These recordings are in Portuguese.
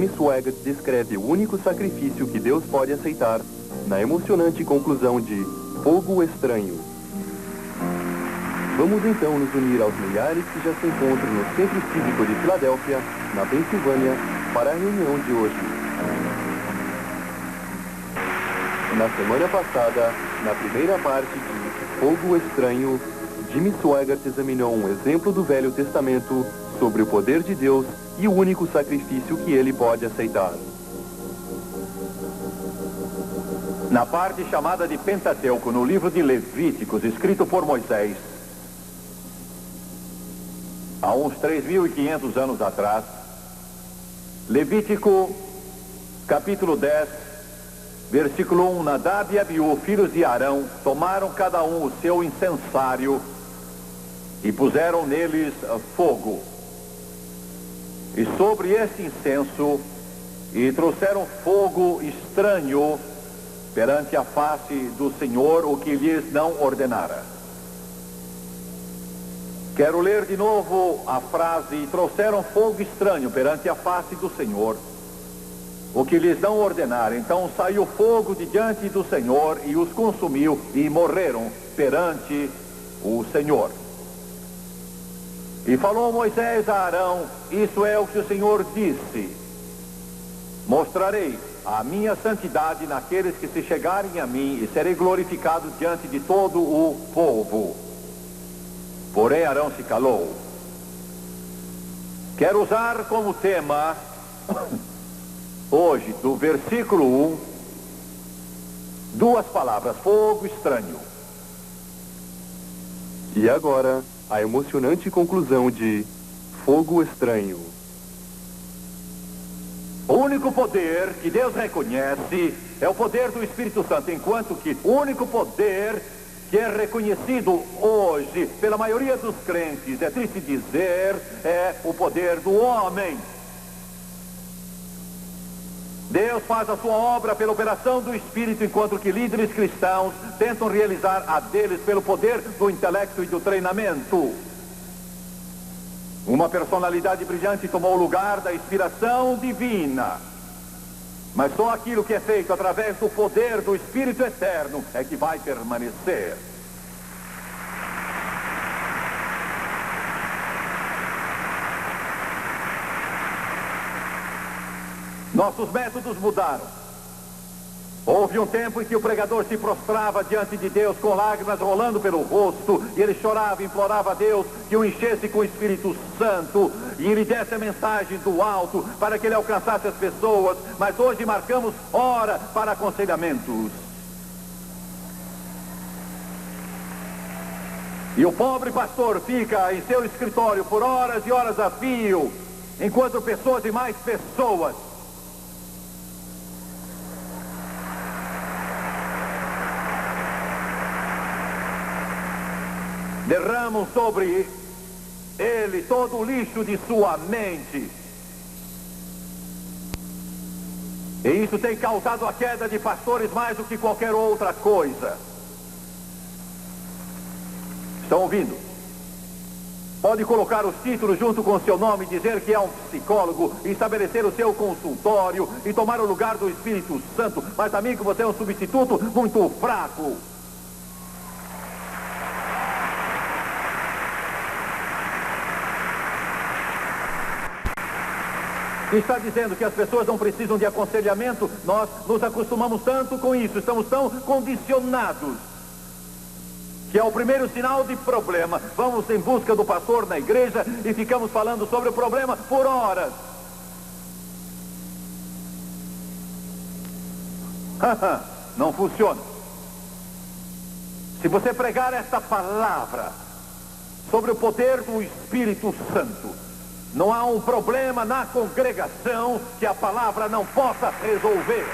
Swaggart descreve o único sacrifício que Deus pode aceitar na emocionante conclusão de Fogo Estranho. Vamos então nos unir aos milhares que já se encontram no Centro Cívico de Filadélfia, na Pensilvânia, para a reunião de hoje. Na semana passada, na primeira parte de Fogo Estranho, Jimmy Swaggart examinou um exemplo do Velho Testamento sobre o poder de Deus e o único sacrifício que ele pode aceitar. Na parte chamada de Pentateuco, no livro de Levíticos, escrito por Moisés, há uns 3.500 anos atrás, Levítico, capítulo 10, versículo 1, Nadab e Abiú, filhos de Arão, tomaram cada um o seu incensário e puseram neles fogo. E sobre este incenso, e trouxeram fogo estranho perante a face do Senhor, o que lhes não ordenara. Quero ler de novo a frase, e trouxeram fogo estranho perante a face do Senhor, o que lhes não ordenara. Então saiu fogo de diante do Senhor e os consumiu, e morreram perante o Senhor. E falou Moisés a Arão, isso é o que o Senhor disse: mostrarei a minha santidade naqueles que se chegarem a mim, e serei glorificado diante de todo o povo. Porém Arão se calou. Quero usar como tema hoje, do versículo 1, duas palavras: fogo estranho. E agora, a emocionante conclusão de Fogo Estranho. O único poder que Deus reconhece é o poder do Espírito Santo, enquanto que o único poder que é reconhecido hoje pela maioria dos crentes, é triste dizer, é o poder do homem. Deus faz a sua obra pela operação do Espírito, enquanto que líderes cristãos tentam realizar a deles pelo poder do intelecto e do treinamento. Uma personalidade brilhante tomou o lugar da inspiração divina. Mas só aquilo que é feito através do poder do Espírito Eterno é que vai permanecer. Nossos métodos mudaram. Houve um tempo em que o pregador se prostrava diante de Deus com lágrimas rolando pelo rosto, e ele chorava e implorava a Deus que o enchesse com o Espírito Santo e lhe desse a mensagem do alto para que ele alcançasse as pessoas. Mas hoje marcamos hora para aconselhamentos. E o pobre pastor fica em seu escritório por horas e horas a fio, enquanto pessoas e mais pessoas derramam sobre ele todo o lixo de sua mente. E isso tem causado a queda de pastores mais do que qualquer outra coisa. Estão ouvindo? Pode colocar os títulos junto com o seu nome, dizer que é um psicólogo, estabelecer o seu consultório e tomar o lugar do Espírito Santo. Mas, amigo, você é um substituto muito fraco. Está dizendo que as pessoas não precisam de aconselhamento? Nós nos acostumamos tanto com isso, estamos tão condicionados, que é o primeiro sinal de problema. Vamos em busca do pastor na igreja e ficamos falando sobre o problema por horas. Não funciona. Se você pregar esta palavra sobre o poder do Espírito Santo, não há um problema na congregação que a palavra não possa resolver.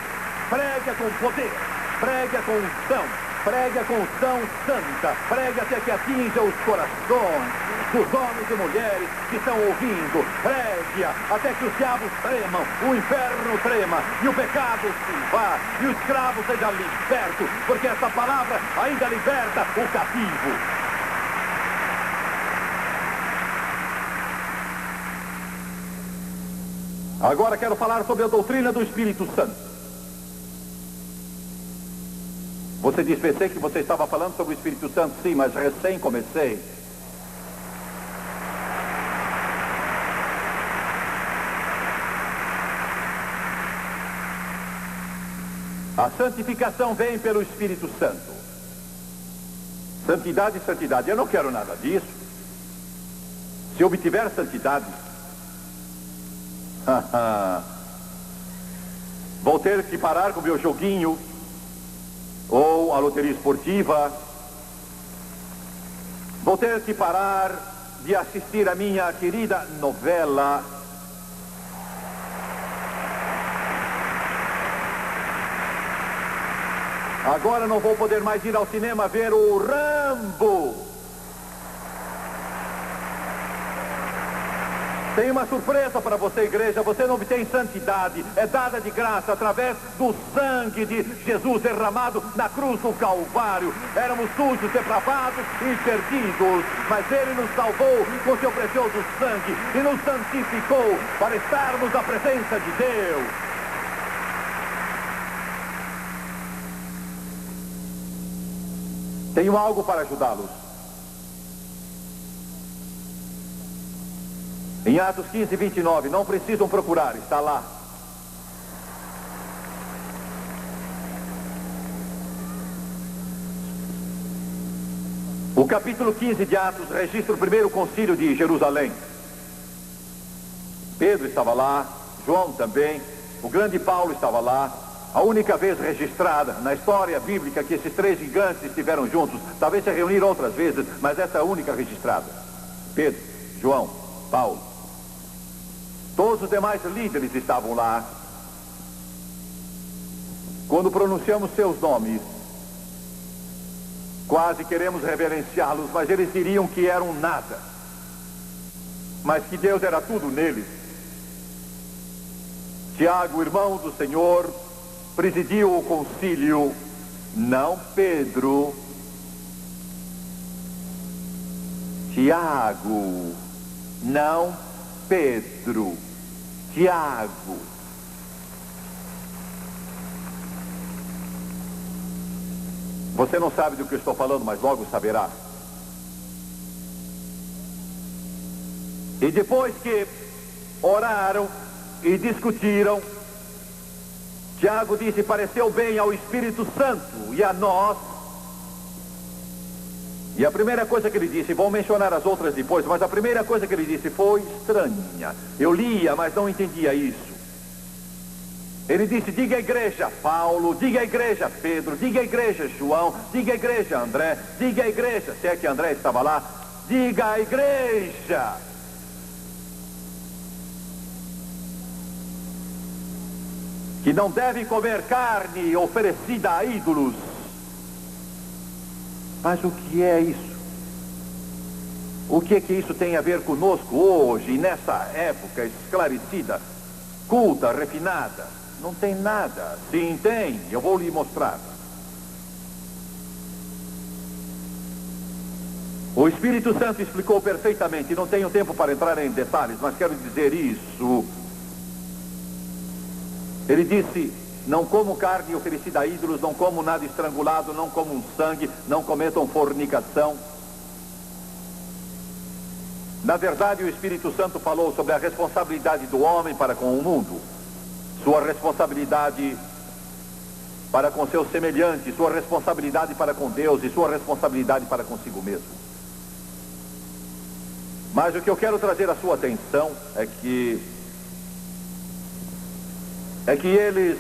Prega com poder, prega com unção, prega com unção santa, prega até que atinja os corações dos homens e mulheres que estão ouvindo. Pregue até que os diabos tremam, o inferno trema e o pecado se vá e o escravo seja liberto, porque essa palavra ainda liberta o cativo. Agora quero falar sobre a doutrina do Espírito Santo. Você disse, pensei que você estava falando sobre o Espírito Santo. Sim, mas recém comecei. A santificação vem pelo Espírito Santo. Santidade, santidade. Eu não quero nada disso. Se obtiver santidade, vou ter que parar com o meu joguinho, ou a loteria esportiva. Vou ter que parar de assistir a minha querida novela. Agora não vou poder mais ir ao cinema ver o Rambo. Tem uma surpresa para você, igreja. Você não obtém santidade. É dada de graça através do sangue de Jesus derramado na cruz do Calvário. Éramos sujos, depravados e perdidos, mas Ele nos salvou com seu precioso sangue e nos santificou para estarmos na presença de Deus. Tenho algo para ajudá-los. Em Atos 15, 29, não precisam procurar, está lá. O capítulo 15 de Atos registra o primeiro concílio de Jerusalém. Pedro estava lá, João também, o grande Paulo estava lá. A única vez registrada na história bíblica que esses três gigantes estiveram juntos. Talvez se reuniram outras vezes, mas essa é a única registrada. Pedro, João, Paulo. Todos os demais líderes estavam lá. Quando pronunciamos seus nomes, quase queremos reverenciá-los, mas eles diriam que eram nada. Mas que Deus era tudo neles. Tiago, irmão do Senhor, presidiu o concílio, não Pedro. Tiago, não Pedro. Tiago. Você não sabe do que eu estou falando, mas logo saberá. E depois que oraram e discutiram, Tiago disse, pareceu bem ao Espírito Santo e a nós. E a primeira coisa que ele disse, vou mencionar as outras depois, mas a primeira coisa que ele disse foi estranha. Eu lia, mas não entendia isso. Ele disse, diga à igreja Paulo, diga à igreja Pedro, diga à igreja João, diga à igreja André, diga à igreja, se é que André estava lá, diga à igreja. Que não devem comer carne oferecida a ídolos. Mas o que é isso? O que é que isso tem a ver conosco hoje, nessa época esclarecida, culta, refinada? Não tem nada. Sim, tem. Eu vou lhe mostrar. O Espírito Santo explicou perfeitamente. Não tenho tempo para entrar em detalhes, mas quero dizer isso. Ele disse, não como carne oferecida a ídolos, não como nada estrangulado, não como sangue, não cometam fornicação. Na verdade, o Espírito Santo falou sobre a responsabilidade do homem para com o mundo, sua responsabilidade para com seus semelhantes, sua responsabilidade para com Deus e sua responsabilidade para consigo mesmo. Mas o que eu quero trazer à sua atenção é que eles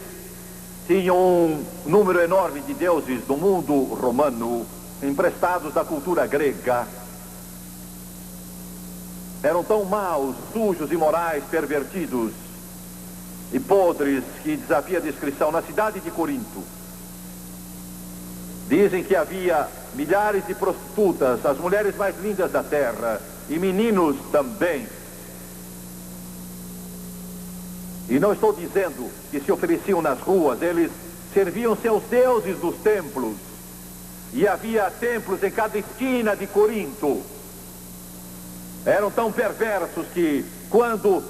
tinham um número enorme de deuses do mundo romano, emprestados da cultura grega. Eram tão maus, sujos, imorais, pervertidos e podres que desafia a descrição. Na cidade de Corinto, dizem que havia milhares de prostitutas, as mulheres mais lindas da terra, e meninos também. E não estou dizendo que se ofereciam nas ruas, eles serviam seus deuses nos templos. E havia templos em cada esquina de Corinto. Eram tão perversos que, quando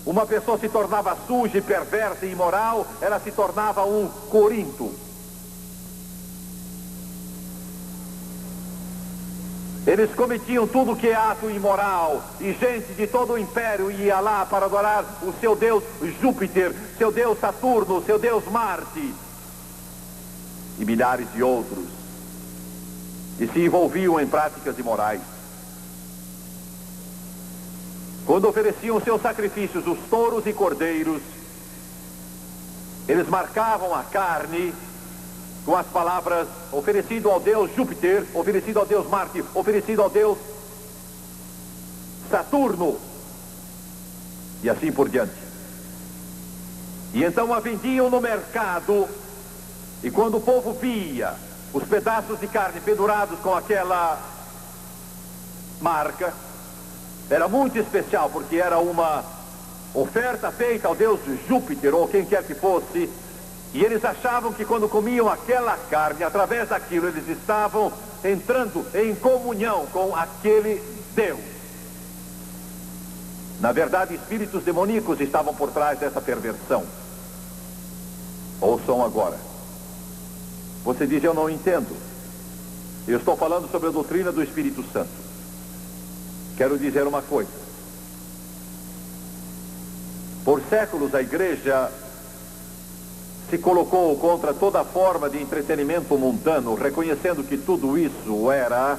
uma pessoa se tornava suja, perversa e imoral, ela se tornava um Corinto. Eles cometiam tudo que é ato imoral, e gente de todo o império ia lá para adorar o seu Deus Júpiter, seu Deus Saturno, seu Deus Marte, e milhares de outros, e se envolviam em práticas imorais. Quando ofereciam seus sacrifícios, os touros e cordeiros, eles marcavam a carne com as palavras: oferecido ao Deus Júpiter, oferecido ao Deus Marte, oferecido ao Deus Saturno, e assim por diante. E então a vendiam no mercado, e quando o povo via os pedaços de carne pendurados com aquela marca, era muito especial, porque era uma oferta feita ao Deus Júpiter, ou quem quer que fosse. E eles achavam que quando comiam aquela carne, através daquilo, eles estavam entrando em comunhão com aquele Deus. Na verdade, espíritos demoníacos estavam por trás dessa perversão. Ouçam agora. Você diz: eu não entendo. Eu estou falando sobre a doutrina do Espírito Santo. Quero dizer uma coisa. Por séculos a igreja se colocou contra toda forma de entretenimento mundano, reconhecendo que tudo isso era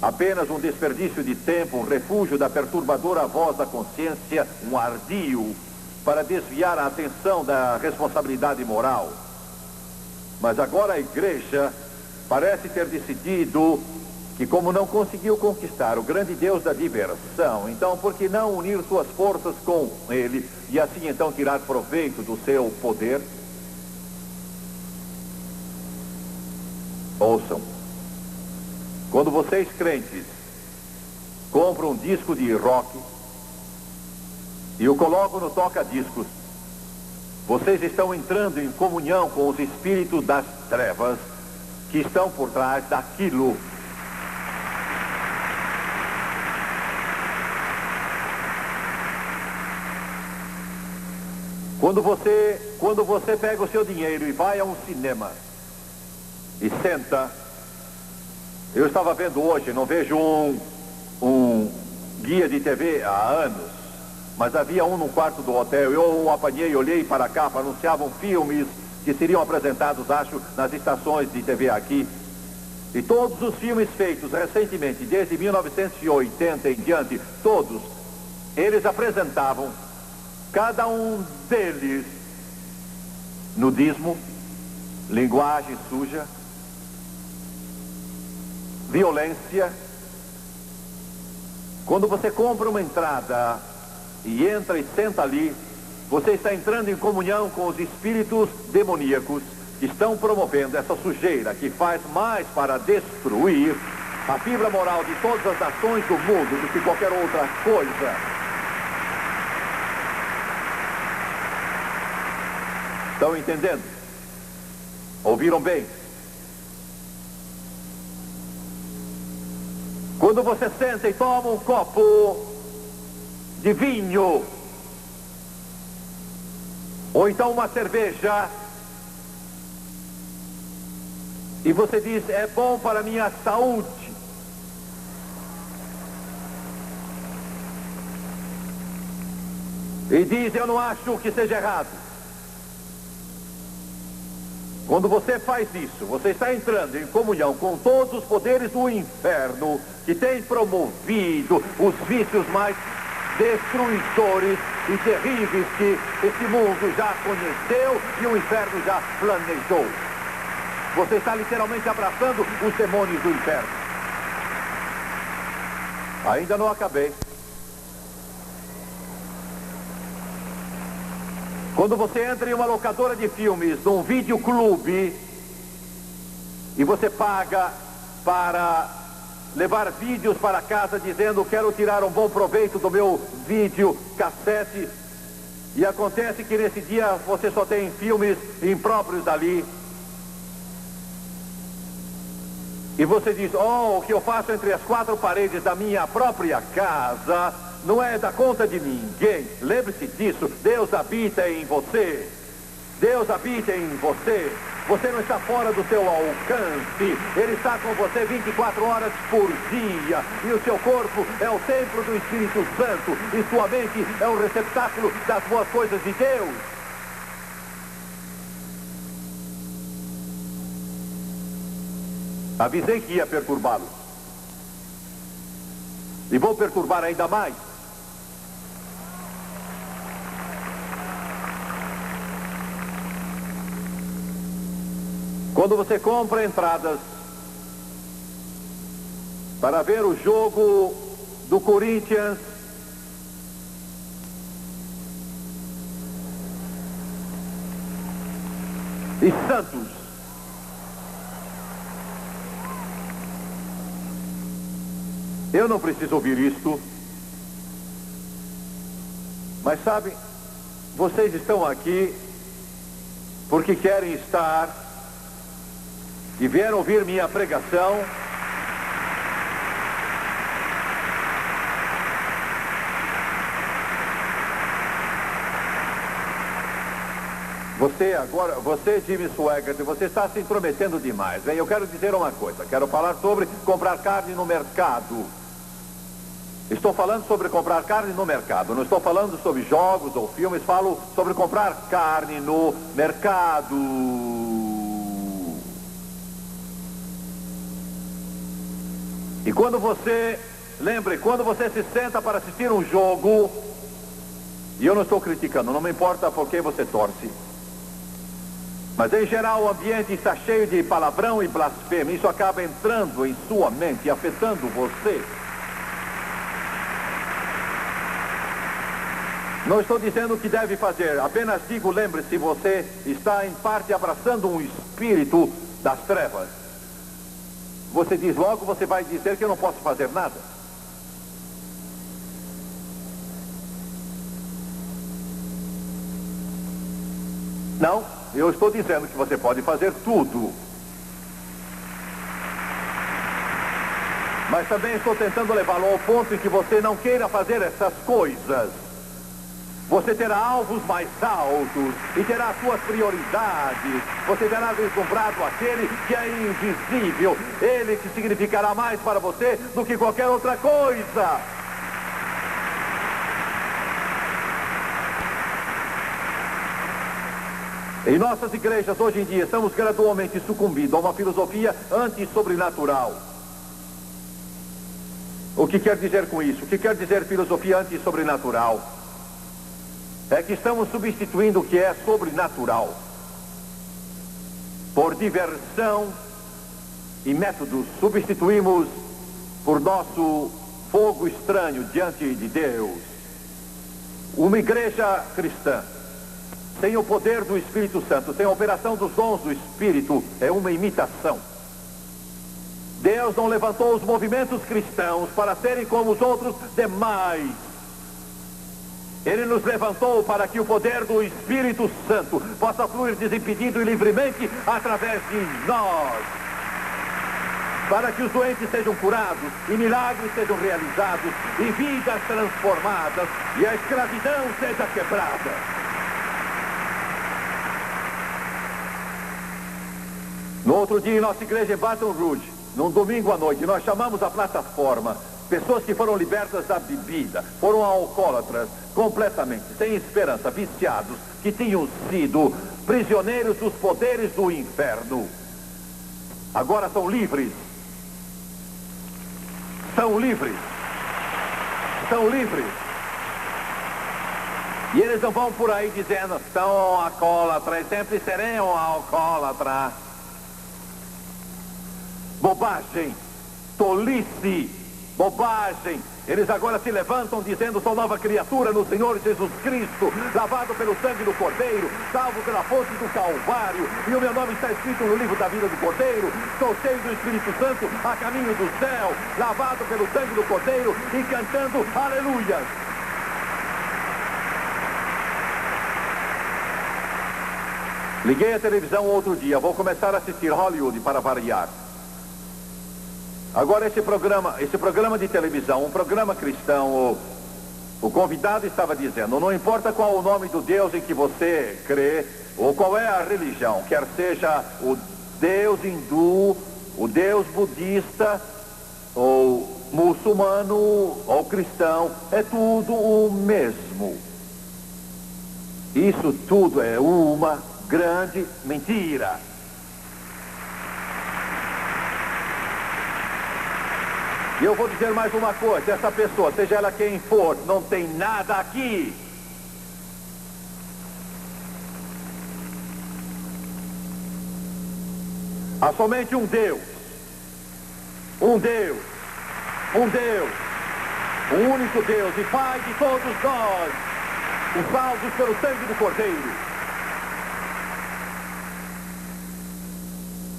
apenas um desperdício de tempo, um refúgio da perturbadora voz da consciência, um ardil para desviar a atenção da responsabilidade moral. Mas agora a igreja parece ter decidido que, como não conseguiu conquistar o grande Deus da diversão, então por que não unir suas forças com ele e assim então tirar proveito do seu poder? Ouçam. Quando vocês crentes compram um disco de rock e o colocam no toca-discos, vocês estão entrando em comunhão com os espíritos das trevas que estão por trás daquilo. Quando você pega o seu dinheiro e vai a um cinema e senta, eu estava vendo hoje, não vejo um guia de TV há anos, mas havia um no quarto do hotel. Eu o apanhei e olhei para cá, anunciavam filmes que seriam apresentados, acho, nas estações de TV aqui. E todos os filmes feitos recentemente, desde 1980 em diante, todos, eles apresentavam, cada um deles, nudismo, linguagem suja, violência. Quando você compra uma entrada e entra e senta ali, você está entrando em comunhão com os espíritos demoníacos que estão promovendo essa sujeira que faz mais para destruir a fibra moral de todas as nações do mundo do que qualquer outra coisa. Estão entendendo? Ouviram bem? Quando você senta e toma um copo de vinho, ou então uma cerveja, e você diz: é bom para a minha saúde, e diz: eu não acho que seja errado. Quando você faz isso, você está entrando em comunhão com todos os poderes do inferno que têm promovido os vícios mais destruidores e terríveis que esse mundo já conheceu e o inferno já planejou. Você está literalmente abraçando os demônios do inferno. Ainda não acabei. Quando você entra em uma locadora de filmes, num videoclube, e você paga para levar vídeos para casa dizendo: quero tirar um bom proveito do meu vídeo cassete, e acontece que nesse dia você só tem filmes impróprios dali, e você diz: oh, o que eu faço entre as quatro paredes da minha própria casa não é da conta de ninguém. Lembre-se disso. Deus habita em você. Deus habita em você. Você não está fora do seu alcance. Ele está com você 24 horas por dia. E o seu corpo é o templo do Espírito Santo. E sua mente é o receptáculo das boas coisas de Deus. Avisei que ia perturbá-lo. E vou perturbar ainda mais. Quando você compra entradas para ver o jogo do Corinthians e Santos, eu não preciso ouvir isto, mas sabe, vocês estão aqui porque querem estar e vieram ouvir minha pregação. Você, Jimmy Swaggart, você está se intrometendo demais. Bem, eu quero dizer uma coisa. Quero falar sobre comprar carne no mercado. Estou falando sobre comprar carne no mercado. Não estou falando sobre jogos ou filmes. Falo sobre comprar carne no mercado. E quando você, lembre, quando você se senta para assistir um jogo, e eu não estou criticando, não me importa por quem você torce, mas em geral o ambiente está cheio de palavrão e blasfêmia, isso acaba entrando em sua mente e afetando você. Não estou dizendo o que deve fazer, apenas digo, lembre-se, você está em parte abraçando um espírito das trevas. Você diz logo, você vai dizer que eu não posso fazer nada. Não, eu estou dizendo que você pode fazer tudo. Mas também estou tentando levá-lo ao ponto em que você não queira fazer essas coisas. Você terá alvos mais altos e terá suas prioridades. Você terá vislumbrado aquele que é invisível. Ele que significará mais para você do que qualquer outra coisa. Em nossas igrejas hoje em dia estamos gradualmente sucumbindo a uma filosofia antissobrenatural. O que quer dizer com isso? O que quer dizer filosofia antissobrenatural? É que estamos substituindo o que é sobrenatural por diversão e métodos. Substituímos por nosso fogo estranho diante de Deus. Uma igreja cristã sem o poder do Espírito Santo, sem a operação dos dons do Espírito, é uma imitação. Deus não levantou os movimentos cristãos para serem como os outros demais. Ele nos levantou para que o poder do Espírito Santo possa fluir desimpedido e livremente através de nós. Para que os doentes sejam curados, e milagres sejam realizados, e vidas transformadas, e a escravidão seja quebrada. No outro dia, em nossa igreja em Baton Rouge, num domingo à noite, nós chamamos a plataforma pessoas que foram libertas da bebida, foram alcoólatras, completamente, sem esperança, viciados, que tinham sido prisioneiros dos poderes do inferno. Agora são livres. São livres. São livres. E eles não vão por aí dizendo, são alcoólatras, sempre serão alcoólatras. Bobagem, tolice, bobagem. Eles agora se levantam dizendo, sou nova criatura no Senhor Jesus Cristo, lavado pelo sangue do Cordeiro, salvo pela fonte do Calvário, e o meu nome está escrito no livro da vida do Cordeiro. Estou cheio do Espírito Santo a caminho do céu, lavado pelo sangue do Cordeiro e cantando aleluia. Liguei a televisão outro dia, vou começar a assistir Hollywood para variar. Agora esse programa de televisão, um programa cristão, O convidado estava dizendo, não importa qual o nome do Deus em que você crê, ou qual é a religião, quer seja o Deus hindu, o Deus budista, ou muçulmano, ou cristão, é tudo o mesmo. Isso tudo é uma grande mentira. E eu vou dizer mais uma coisa, essa pessoa, seja ela quem for, não tem nada aqui. Há somente um Deus. Um Deus. Um Deus. O único Deus e Pai de todos nós. Os salvos pelo sangue do Cordeiro.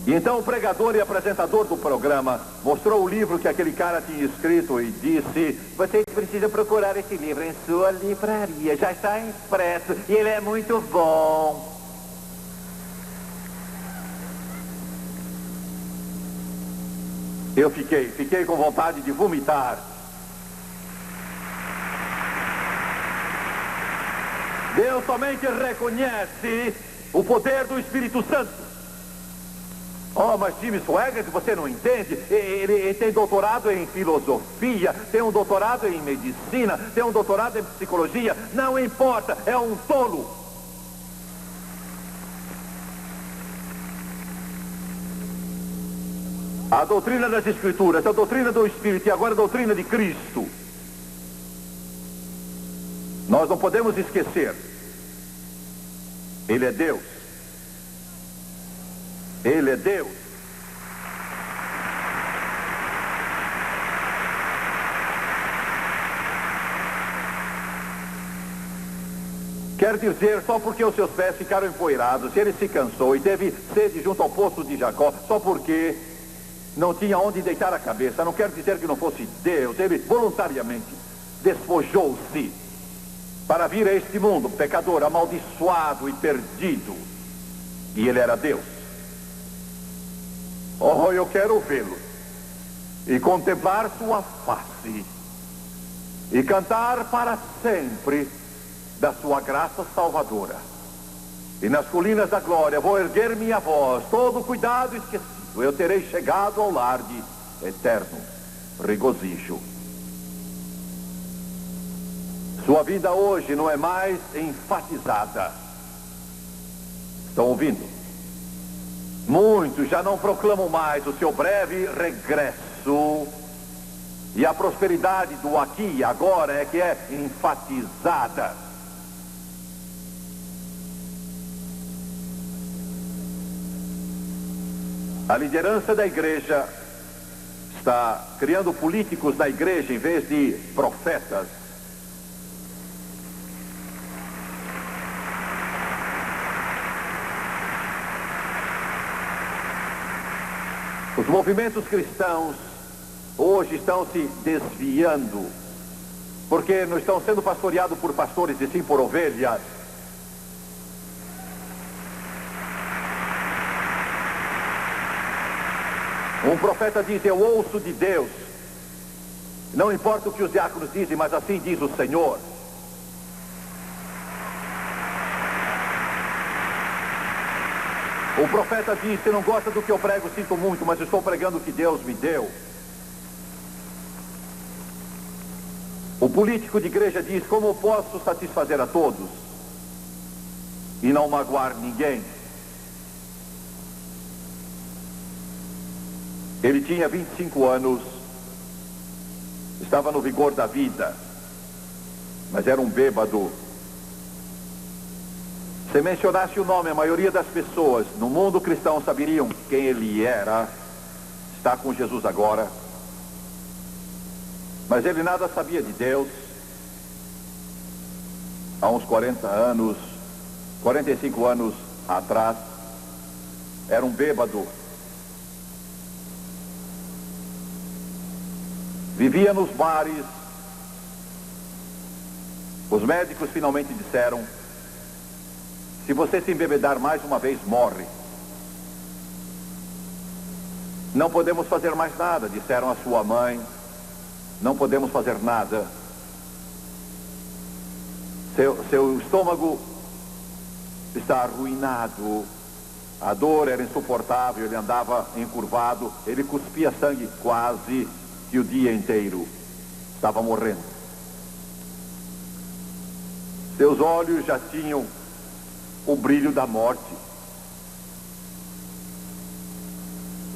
E então o pregador e apresentador do programa mostrou o livro que aquele cara tinha escrito e disse: você precisa procurar esse livro em sua livraria, já está impresso e ele é muito bom. Eu fiquei com vontade de vomitar. Deus somente reconhece o poder do Espírito Santo. Oh, mas Jimmy Swaggart, você não entende? Ele tem doutorado em filosofia, tem um doutorado em medicina, tem um doutorado em psicologia. Não importa, é um tolo. A doutrina das Escrituras, a doutrina do Espírito e agora a doutrina de Cristo. Nós não podemos esquecer. Ele é Deus. Ele é Deus. Quer dizer, só porque os seus pés ficaram empoeirados, ele se cansou e teve sede junto ao poço de Jacó, só porque não tinha onde deitar a cabeça, não quer dizer que não fosse Deus. Ele voluntariamente despojou-se para vir a este mundo pecador, amaldiçoado e perdido. E ele era Deus. Oh, eu quero vê-lo e contemplar sua face e cantar para sempre da sua graça salvadora. E nas colinas da glória vou erguer minha voz, todo cuidado esquecido, eu terei chegado ao lar de eterno regozijo. Sua vida hoje não é mais enfatizada. Estão ouvindo? Muitos já não proclamam mais o seu breve regresso. E a prosperidade do aqui e agora é que é enfatizada. A liderança da igreja está criando políticos da igreja em vez de profetas. Os movimentos cristãos hoje estão se desviando, porque não estão sendo pastoreados por pastores e sim por ovelhas. Um profeta diz: eu ouço de Deus. Não importa o que os diáconos dizem, mas assim diz o Senhor. O profeta diz: você não gosta do que eu prego, sinto muito, mas estou pregando o que Deus me deu. O político de igreja diz: como eu posso satisfazer a todos e não magoar ninguém? Ele tinha 25 anos, estava no vigor da vida, mas era um bêbado. Se mencionasse o nome, a maioria das pessoas no mundo cristão saberiam quem ele era. Está com Jesus agora. Mas ele nada sabia de Deus. Há uns 40 anos, 45 anos atrás, era um bêbado. Vivia nos bares. Os médicos finalmente disseram: se você se embebedar mais uma vez, morre. Não podemos fazer mais nada, disseram a sua mãe. Não podemos fazer nada. Seu estômago está arruinado. A dor era insuportável, ele andava encurvado, ele cuspia sangue quase que o dia inteiro. Estava morrendo. Seus olhos já tinham o brilho da morte.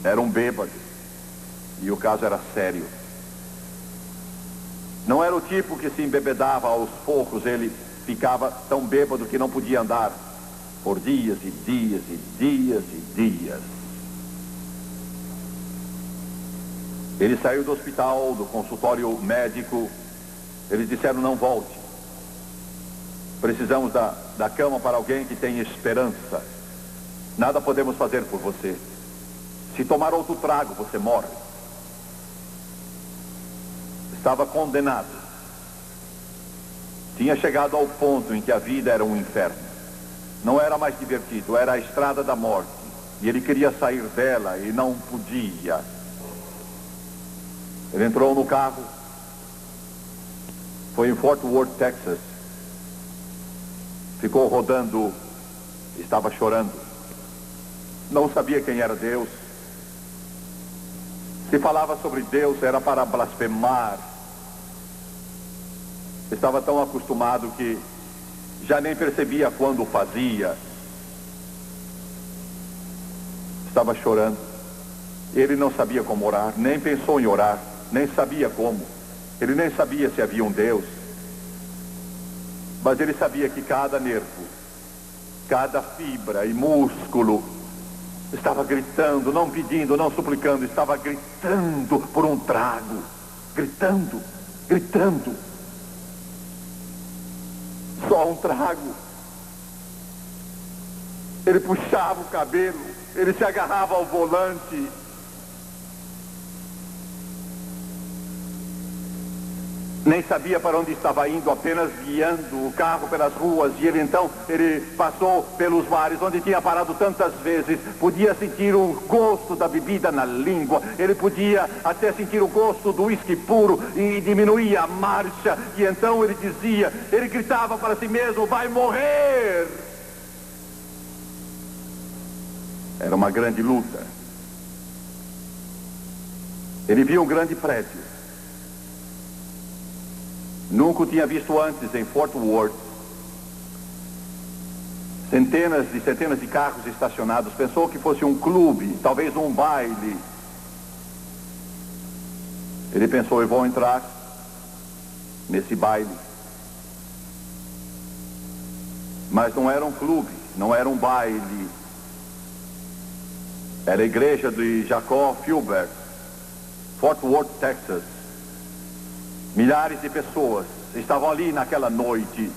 Era um bêbado. E o caso era sério. Não era o tipo que se embebedava aos poucos, ele ficava tão bêbado que não podia andar por dias e dias e dias e dias. Ele saiu do hospital, do consultório médico. Eles disseram: não volte. Precisamos da cama para alguém que tenha esperança. Nada podemos fazer por você. Se tomar outro trago, você morre. Estava condenado. Tinha chegado ao ponto em que a vida era um inferno. Não era mais divertido, era a estrada da morte. E ele queria sair dela e não podia. Ele entrou no carro. Foi em Fort Worth, Texas. Ficou rodando. Estava chorando. Não sabia quem era Deus. Se falava sobre Deus, era para blasfemar. Estava tão acostumado que já nem percebia quando fazia. Estava chorando. Ele não sabia como orar, nem pensou em orar, nem sabia como. Ele nem sabia se havia um Deus. Mas ele sabia que cada nervo, cada fibra e músculo estava gritando, não pedindo, não suplicando, estava gritando por um trago. Gritando, gritando. Só um trago. Ele puxava o cabelo, ele se agarrava ao volante. Nem sabia para onde estava indo, apenas guiando o carro pelas ruas. E ele passou pelos mares, onde tinha parado tantas vezes. Podia sentir o gosto da bebida na língua. Ele podia até sentir o gosto do uísque puro. E diminuía a marcha. E então ele dizia, ele gritava para si mesmo: vai morrer! Era uma grande luta. Ele viu um grande prédio. Nunca o tinha visto antes em Fort Worth. Centenas de carros estacionados. Pensou que fosse um clube, talvez um baile. Ele pensou: eu vou entrar nesse baile. Mas não era um clube, não era um baile. Era a igreja de Jacob Fulbert, Fort Worth, Texas. Milhares de pessoas estavam ali naquela noite.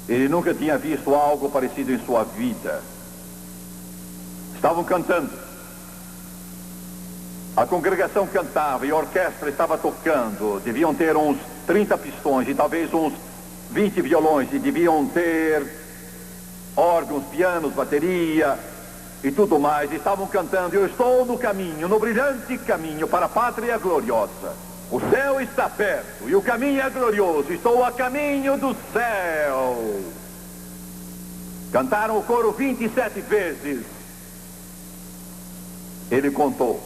Ele nunca tinha visto algo parecido em sua vida. Estavam cantando. A congregação cantava e a orquestra estava tocando. Deviam ter uns 30 pistões e talvez uns 20 violões. E deviam ter órgãos, pianos, bateria e tudo mais. Estavam cantando: eu estou no caminho, no brilhante caminho para a pátria gloriosa. O céu está perto e o caminho é glorioso. Estou a caminho do céu. Cantaram o coro 27 vezes. Ele contou.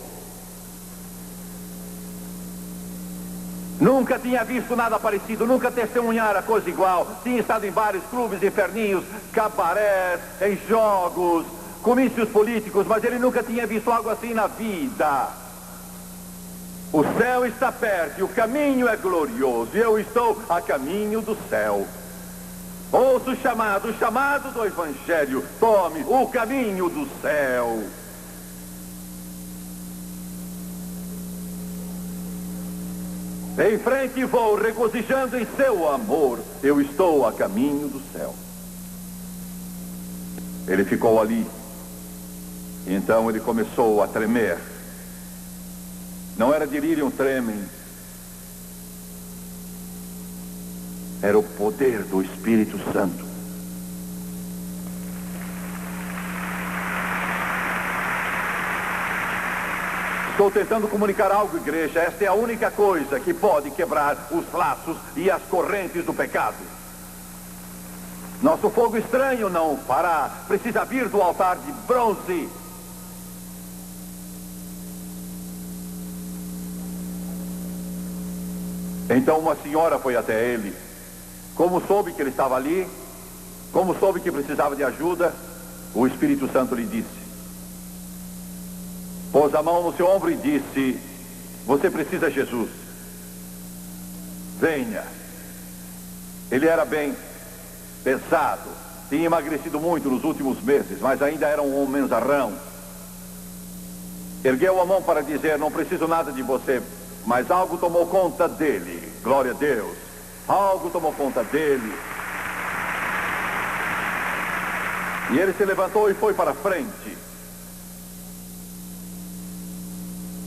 Nunca tinha visto nada parecido, nunca testemunhara coisa igual. Tinha estado em vários clubes, inferninhos, cabarés, em jogos, comícios políticos, mas ele nunca tinha visto algo assim na vida. O céu está perto e o caminho é glorioso. E eu estou a caminho do céu. Ouça o chamado do Evangelho. Tome o caminho do céu. Em frente vou, regozijando em seu amor. Eu estou a caminho do céu. Ele ficou ali. Então ele começou a tremer. Não era delírio tremens. Era o poder do Espírito Santo. Estou tentando comunicar algo, igreja. Esta é a única coisa que pode quebrar os laços e as correntes do pecado. Nosso fogo estranho não fará. Precisa vir do altar de bronze. Então uma senhora foi até ele. Como soube que ele estava ali, como soube que precisava de ajuda, o Espírito Santo lhe disse. Pôs a mão no seu ombro e disse: você precisa de Jesus. Venha. Ele era bem pesado, tinha emagrecido muito nos últimos meses, mas ainda era um homenzarrão. Ergueu a mão para dizer: não preciso nada de você, mas algo tomou conta dele. Glória a Deus. Algo tomou conta dele. E ele se levantou e foi para frente.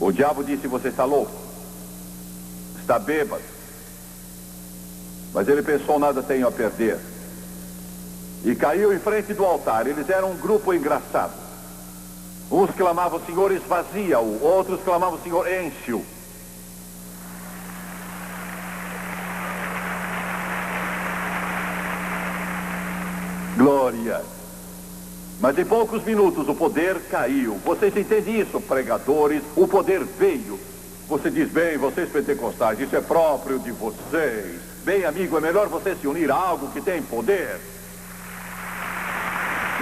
O diabo disse: você está louco, está bêbado. Mas ele pensou: nada tenho a perder. E caiu em frente do altar. Eles eram um grupo engraçado. Uns clamavam: Senhor, esvazia-o. Outros clamavam: Senhor, enche-o. Glória. Mas em poucos minutos o poder caiu. Vocês entendem isso, pregadores? O poder veio. Você diz: bem, vocês pentecostais, isso é próprio de vocês. Bem, amigo, é melhor você se unir a algo que tem poder.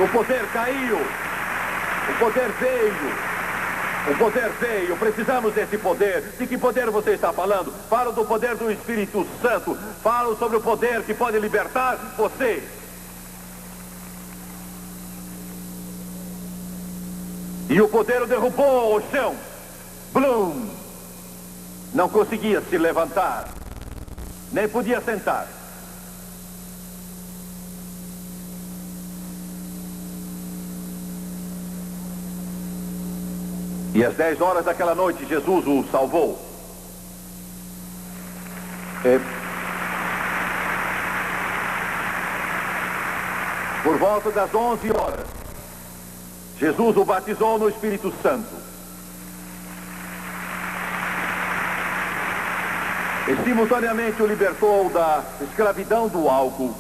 O poder caiu. O poder veio. O poder veio. Precisamos desse poder. De que poder você está falando? Falo do poder do Espírito Santo. Falo sobre o poder que pode libertar você. E o poder o derrubou ao chão. Blum! Não conseguia se levantar. Nem podia sentar. E às 10 horas daquela noite, Jesus o salvou. Por volta das 11 horas, Jesus o batizou no Espírito Santo. E simultaneamente o libertou da escravidão do álcool.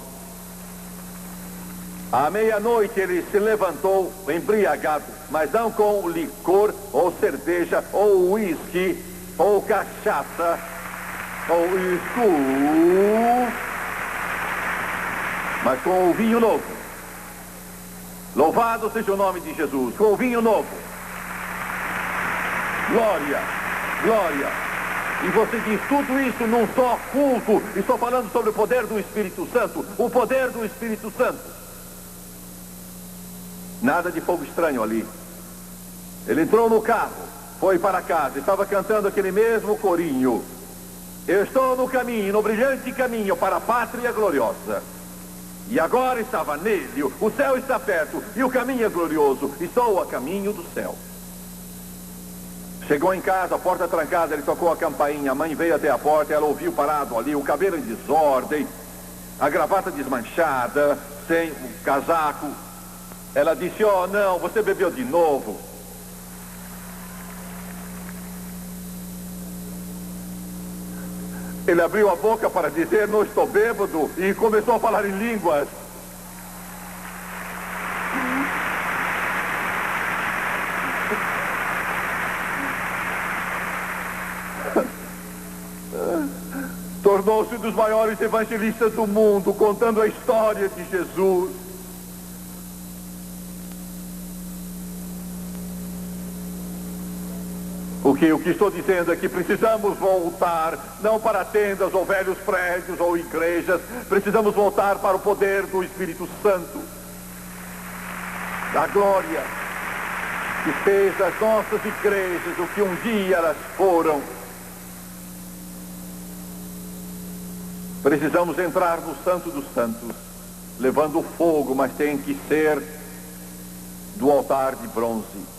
À meia-noite ele se levantou embriagado, mas não com licor, ou cerveja, ou uísque, ou cachaça, ou isso, mas com o vinho novo. Louvado seja o nome de Jesus, com o vinho novo. Glória, glória. E você diz tudo isso num só culto. Estou falando sobre o poder do Espírito Santo. O poder do Espírito Santo. Nada de fogo estranho ali. Ele entrou no carro, foi para casa, estava cantando aquele mesmo corinho. Eu estou no caminho, no brilhante caminho para a pátria gloriosa. E agora estava nele, o céu está perto e o caminho é glorioso. Estou a caminho do céu. Chegou em casa, a porta trancada, ele tocou a campainha. A mãe veio até a porta, ela ouviu parado ali, o cabelo em desordem, a gravata desmanchada, sem o casaco. Ela disse: oh não, você bebeu de novo. Ele abriu a boca para dizer: não estou bêbado, e começou a falar em línguas. Tornou-se um dos maiores evangelistas do mundo, contando a história de Jesus. O que estou dizendo é que precisamos voltar, não para tendas ou velhos prédios ou igrejas. Precisamos voltar para o poder do Espírito Santo, da glória, que fez das nossas igrejas o que um dia elas foram. Precisamos entrar no Santo dos Santos, levando fogo, mas tem que ser do altar de bronze.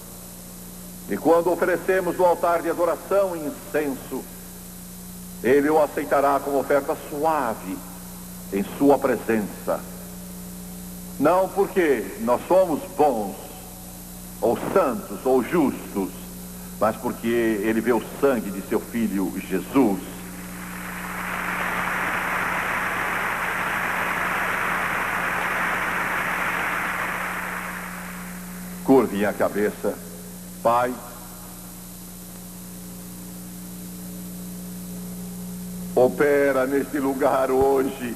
E quando oferecemos do altar de adoração incenso, Ele o aceitará como oferta suave em sua presença. Não porque nós somos bons, ou santos, ou justos, mas porque Ele vê o sangue de seu Filho Jesus. minha cabeça. Pai, opera neste lugar hoje.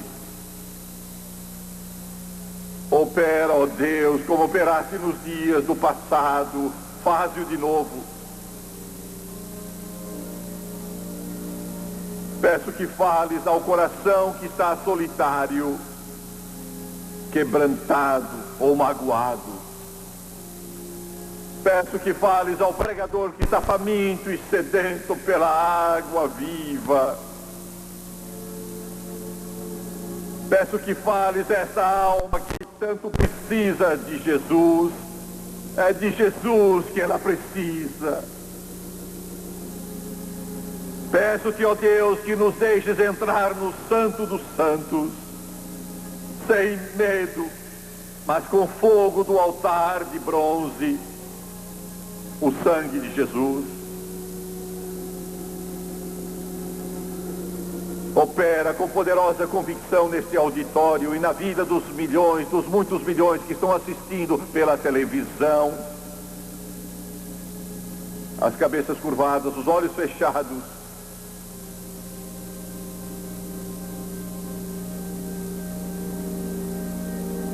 Opera, ó Deus, como operaste nos dias do passado. Faze-o de novo. Peço que fales ao coração que está solitário, quebrantado ou magoado. Peço que fales ao pregador que está faminto e sedento pela água viva. Peço que fales a essa alma que tanto precisa de Jesus. É de Jesus que ela precisa. Peço-te, ó Deus, que nos deixes entrar no Santo dos Santos, sem medo, mas com fogo do altar de bronze, o sangue de Jesus. Opera com poderosa convicção neste auditório e na vida dos milhões, dos muitos milhões que estão assistindo pela televisão. As cabeças curvadas, os olhos fechados.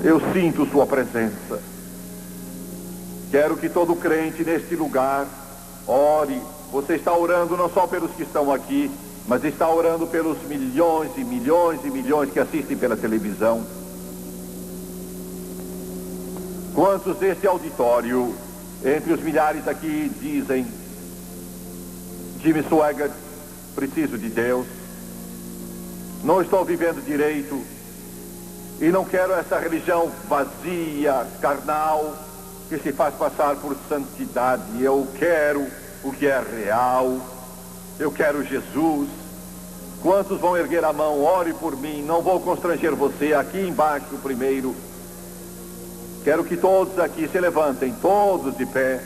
Eu sinto sua presença. Quero que todo crente neste lugar ore. Você está orando não só pelos que estão aqui, mas está orando pelos milhões e milhões e milhões que assistem pela televisão. Quantos deste auditório, entre os milhares aqui, dizem: Jimmy Swaggart, preciso de Deus, não estou vivendo direito e não quero essa religião vazia, carnal, que se faz passar por santidade. Eu quero o que é real. Eu quero Jesus. Quantos vão erguer a mão? Ore por mim. Não vou constranger você. Aqui embaixo primeiro. Quero que todos aqui se levantem, todos de pé.